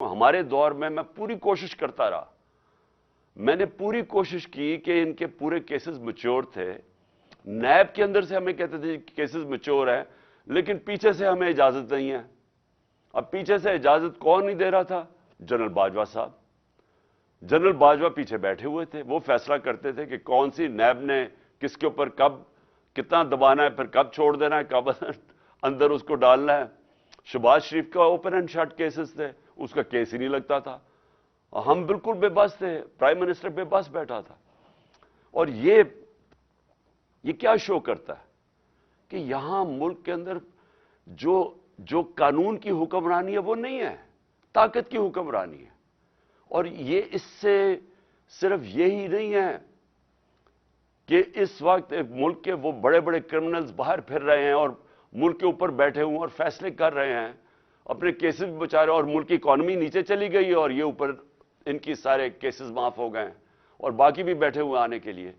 ہمارے دور میں میں پوری کوشش کرتا رہا. میں نے پوری کوشش کی کہ ان کے پورے کیسز میچور تھے. نیب کے اندر سے ہمیں کہتے تھے کہ کیسز میچور ہیں، لیکن پیچھے سے ہمیں اجازت نہیں ہے. اب پیچھے سے اجازت کون نہیں دے رہا تھا؟ جنرل باجوہ صاحب. جنرل باجوہ پیچھے بیٹھے ہوئے تھے، وہ فیصلہ کرتے تھے کہ کون سی نیب نے کس کے اوپر کب کتنا دبانا ہے، پھر کب چھوڑ دینا ہے، کب اندر اس کو ڈالنا ہے. شہباز شریف کا اوپن اینڈ شٹ کیسز تھے، اس کا کیس ہی نہیں لگتا تھا. ہم بالکل بے بس تھے، پرائم منسٹر بے بس بیٹھا تھا. اور یہ کیا شو کرتا ہے کہ یہاں ملک کے اندر جو قانون کی حکمرانی ہے وہ نہیں ہے، طاقت کی حکمرانی ہے. اور یہ اس سے صرف یہی نہیں ہے کہ اس وقت ملک کے وہ بڑے بڑے کرمنلز باہر پھر رہے ہیں اور ملک کے اوپر بیٹھے ہوئے اور فیصلے کر رہے ہیں، اپنے کیسز بھی بچا رہے ہیں، اور ملک کی اکانومی نیچے چلی گئی اور یہ اوپر ان کی سارے کیسز معاف ہو گئے ہیں اور باقی بھی بیٹھے ہوئے آنے کے لیے.